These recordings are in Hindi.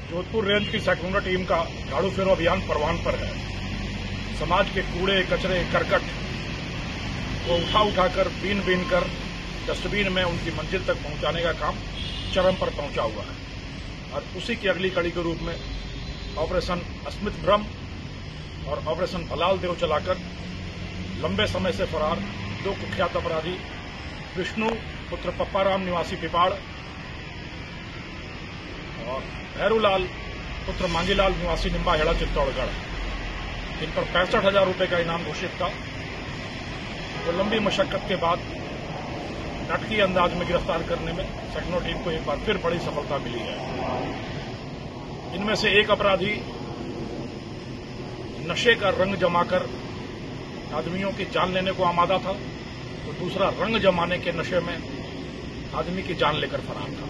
जोधपुर रेंज की सेक्युलर टीम का झाड़ू फेरो अभियान परवान पर है। समाज के कूड़े, कचरे, करकट को उठाकर बीन कर डस्टबिन में उनकी मंजिल तक पहुंचाने का काम चरम पर पहुंचा हुआ है। और उसी की अगली कड़ी के रूप में ऑपरेशन अस्मित भ्रम और ऑपरेशन भलाल देव चलाकर लंबे समय से फरार दो कुख्यात अपराधी विष्णु पुत्र पप्पाराम निवासी पिपाड़ और भैरूलाल पुत्र मांगीलाल निवासी निम्बाहेड़ा चित्तौड़गढ़, इन पर 65,000 रुपये का इनाम घोषित था। तो लंबी मशक्कत के बाद नाटकीय अंदाज में गिरफ्तार करने में सेक्नो टीम को एक बार फिर बड़ी सफलता मिली है। इनमें से एक अपराधी नशे का रंग जमाकर आदमियों की जान लेने को आमादा था, तो दूसरा रंग जमाने के नशे में आदमी की जान लेकर फरार था।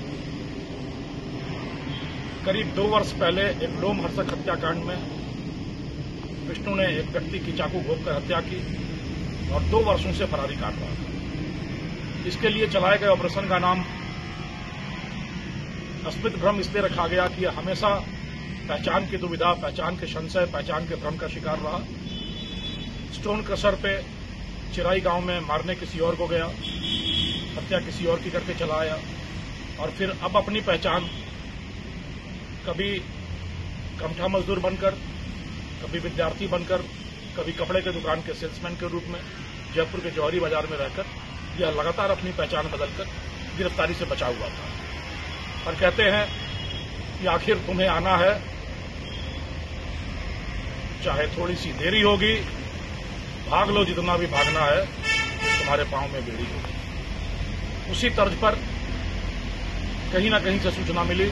करीब 2 वर्ष पहले एक लोमहर्षक हत्याकांड में विष्णु ने एक व्यक्ति की चाकू घोंपकर हत्या की और 2 वर्षों से फरारी काट रहा था। इसके लिए चलाए गए ऑपरेशन का नाम अस्मित भ्रम इसलिए रखा गया कि यह हमेशा पहचान की दुविधा, पहचान के संशय, पहचान के भ्रम का शिकार रहा। स्टोन क्रशर पे चिराई गांव में मारने किसी और को गया, हत्या किसी और की करके चला आया और फिर अब अपनी पहचान कभी कमठा मजदूर बनकर, कभी विद्यार्थी बनकर, कभी कपड़े के दुकान के सेल्समैन के रूप में जयपुर के जौहरी बाजार में रहकर यह लगातार अपनी पहचान बदलकर गिरफ्तारी से बचा हुआ था। और कहते हैं कि आखिर तुम्हें आना है, चाहे थोड़ी सी देरी होगी, भाग लो जितना भी भागना है, तुम्हारे पांव में बेड़ी होगी। उसी तर्ज पर कहीं न कहीं से सूचना मिली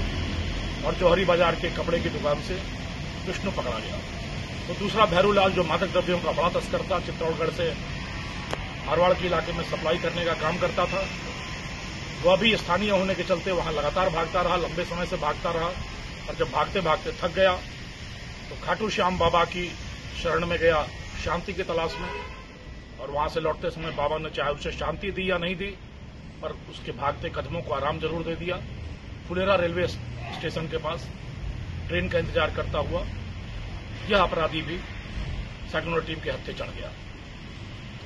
और जौहरी बाजार के कपड़े की दुकान से विष्णु पकड़ा गया। तो दूसरा भैरूलाल जो मादक द्रव्यों का बड़ा तस्कर था, चित्तौड़गढ़ से मारवाड़ के इलाके में सप्लाई करने का काम करता था, वह भी स्थानीय होने के चलते वहां लगातार भागता रहा, लंबे समय से भागता रहा। और जब भागते भागते थक गया तो खाटू श्याम बाबा की शरण में गया शांति की तलाश में, और वहां से लौटते समय बाबा ने चाहे उसे शांति दी या नहीं दी, पर उसके भागते कदमों को आराम जरूर दे दिया। फुलेरा रेलवे स्टेशन के पास ट्रेन का इंतजार करता हुआ यह अपराधी भी सेक्युलर टीम के हत्थे चढ़ गया।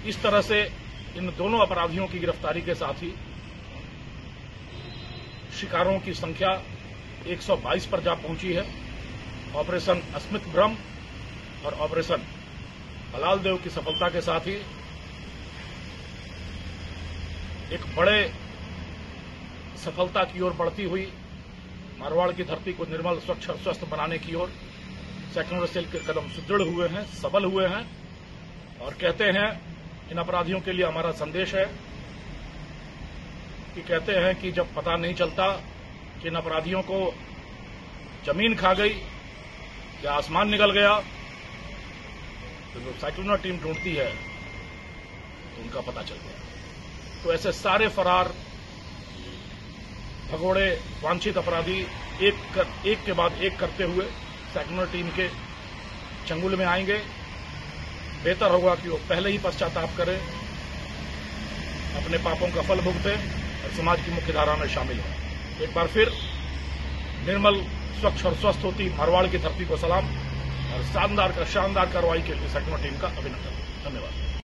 इस तरह से इन दोनों अपराधियों की गिरफ्तारी के साथ ही शिकारों की संख्या 122 पर जा पहुंची है। ऑपरेशन अस्मित भ्रम और ऑपरेशन भलाल देव की सफलता के साथ ही एक बड़े सफलता की ओर बढ़ती हुई मारवाड़ की धरती को निर्मल, स्वच्छ और स्वस्थ बनाने की ओर सेक्युलर सेल के कदम सुदृढ़ हुए हैं, सबल हुए हैं। और कहते हैं, इन अपराधियों के लिए हमारा संदेश है कि कहते हैं कि जब पता नहीं चलता कि इन अपराधियों को जमीन खा गई या आसमान निकल गया, तो जो सेक्युलर टीम ढूंढती है तो उनका पता चल गया। तो ऐसे सारे फरार भगोड़े वांछित अपराधी एक के बाद एक करते हुए सेक्युलर टीम के चंगुल में आएंगे। बेहतर होगा कि वो पहले ही पश्चाताप करें, अपने पापों का फल भुगतें और समाज की मुख्य धारा में शामिल हों। एक बार फिर निर्मल, स्वच्छ और स्वस्थ होती मारवाड़ की धरती को सलाम और शानदार कार्रवाई के लिए सेक्युलर टीम का अभिनंदन। धन्यवाद।